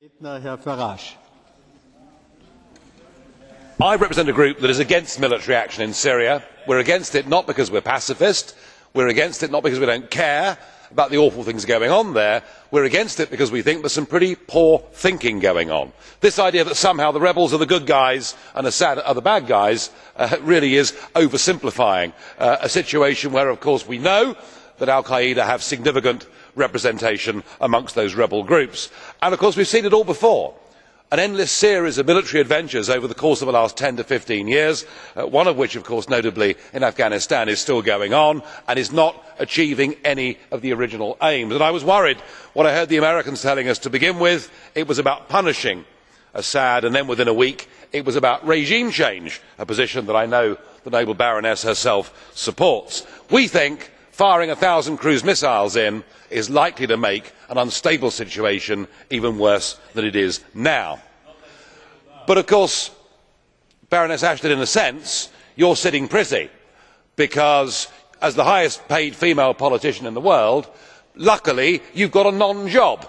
Herr Farage. I represent a group that is against military action in Syria. We are against it not because we are pacifist, we are against it not because we do not care about the awful things going on there, we are against it because we think there is some pretty poor thinking going on. This idea that somehow the rebels are the good guys and Assad are the bad guys really is oversimplifying a situation where, of course, we know that al-Qaeda have significant representation amongst those rebel groups. And of course we have seen it all before. An endless series of military adventures over the course of the last 10 to 15 years, one of which, of course, notably in Afghanistan, is still going on and is not achieving any of the original aims. And I was worried when I heard the Americans telling us to begin with it was about punishing Assad, and then within a week it was about regime change, a position that I know the noble Baroness herself supports. We think firing 1,000 cruise missiles in is likely to make an unstable situation even worse than it is now. But of course, Baroness Ashton, in a sense, you are sitting pretty, because as the highest paid female politician in the world, luckily you have got a non-job,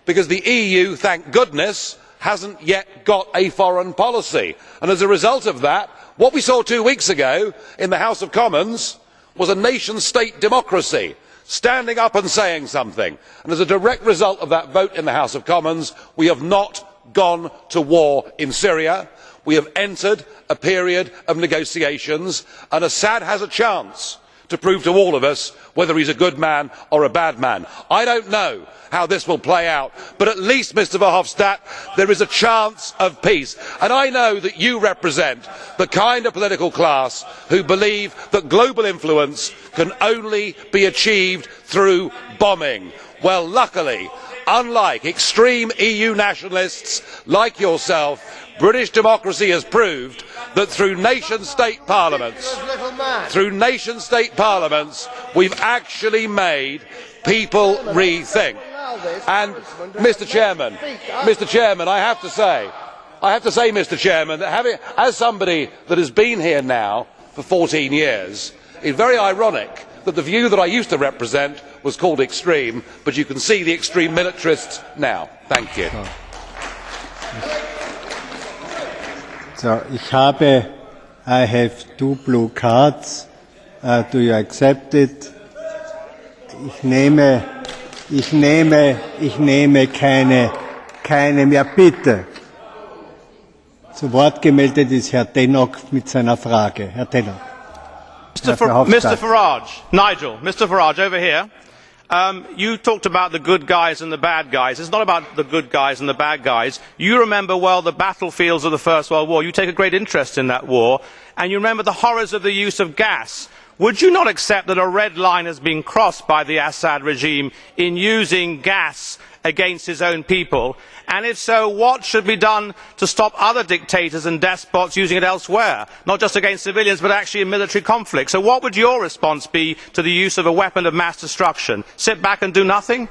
because the EU, thank goodness, has not yet got a foreign policy. And as a result of that, what we saw 2 weeks ago in the House of Commons was a nation state democracy standing up and saying something, and as a direct result of that vote in the House of Commons, we have not gone to war in Syria. We have entered a period of negotiations, and Assad has a chance to prove to all of us whether he is a good man or a bad man. I do not know how this will play out, but at least, Mr Verhofstadt, there is a chance of peace. And I know that you represent the kind of political class who believe that global influence can only be achieved through bombing. Well, luckily, unlike extreme EU nationalists like yourself, British democracy has proved that through nation state parliaments, we have actually made people rethink. And Mr Chairman, I have to say, Mr Chairman, that as somebody that has been here now for 14 years, it is very ironic that the view that I used to represent was called extreme, but you can see the extreme militarists now. Thank you. So, I have 2 blue cards. Do you accept it? Ich nehme keine mehr. Bitte. Zu Wort gemeldet ist Herr TANNOCK mit seiner Frage. Herr TANNOCK. Mr Farage, Nigel, Mr Farage, over here. You talked about the good guys and the bad guys. It is not about the good guys and the bad guys. You remember well the battlefields of the First World War. You take a great interest in that war, and you remember the horrors of the use of gas. Would you not accept that a red line has been crossed by the Assad regime in using gas against his own people? And if so, what should be done to stop other dictators and despots using it elsewhere, not just against civilians but actually in military conflict? So what would your response be to the use of a weapon of mass destruction? Sit back and do nothing?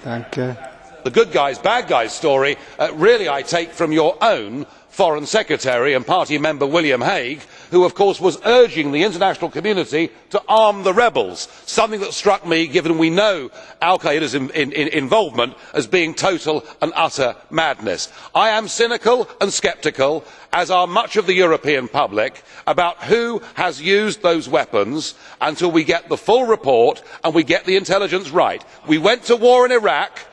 Danke. The good guys, bad guys story really I take from your own Foreign Secretary and party member William Hague, who of course was urging the international community to arm the rebels, something that struck me, given we know al-Qaeda's involvement, as being total and utter madness. I am cynical and sceptical, as are much of the European public, about who has used those weapons until we get the full report and we get the intelligence right. We went to war in Iraq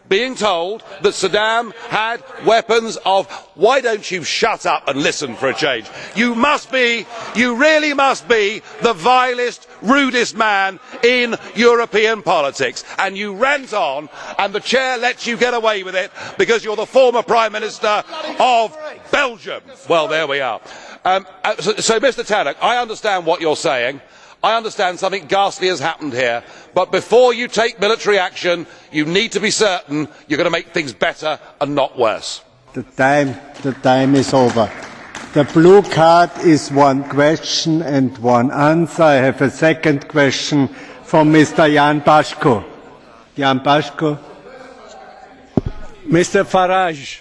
being told that Saddam had weapons of... Why don't you shut up and listen for a change? You really must be the vilest, rudest man in European politics. And you rant on, and the chair lets you get away with it because you're the former Prime Minister of Belgium. Well, there we are. So, Mr Tannock, I understand what you're saying. I understand something ghastly has happened here, but before you take military action, you need to be certain you are going to make things better and not worse. The time is over. The blue card is 1 question and 1 answer. I have a second question from Mr. Jan PAŠCU. Jan PAŠCU. Mr. Farage,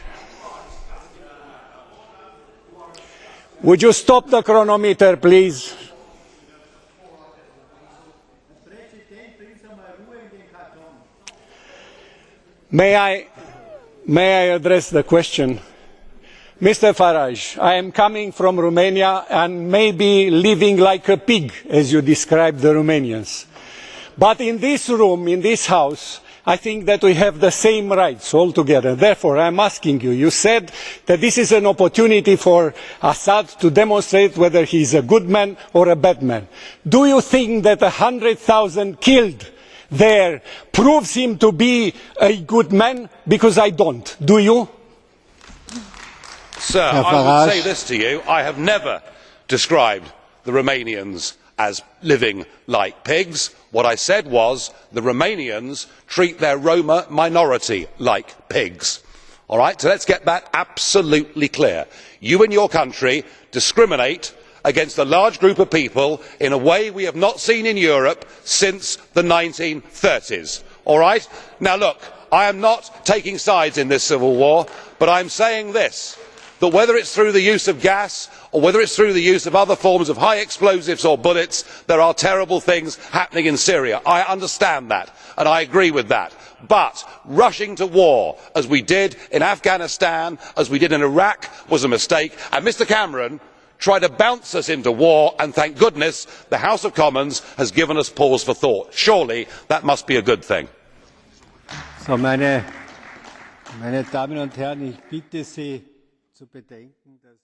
would you stop the chronometer, please? May I address the question? Mr. Farage, I am coming from Romania and maybe living like a pig, as you described the Romanians. But in this room, in this house, I think that we have the same rights altogether. Therefore, I am asking you, you said that this is an opportunity for Assad to demonstrate whether he is a good man or a bad man. Do you think that 100,000 killed there proves him to be a good man? Because I don't. Do you? Sir, I would say this to you. I have never described the Romanians as living like pigs. What I said was the Romanians treat their Roma minority like pigs. All right? So let's get that absolutely clear. You in your country discriminate against a large group of people in a way we have not seen in Europe since the 1930s. All right? Now look, I am not taking sides in this civil war, but I am saying this, that whether it's through the use of gas or whether it's through the use of other forms of high explosives or bullets, there are terrible things happening in Syria. I understand that and I agree with that. But rushing to war, as we did in Afghanistan, as we did in Iraq, was a mistake. And Mr Cameron tried to bounce us into war, and thank goodness the House of Commons has given us pause for thought. Surely that must be a good thing. So, meine Damen und Herren, ich bitte Sie zu bedenken, dass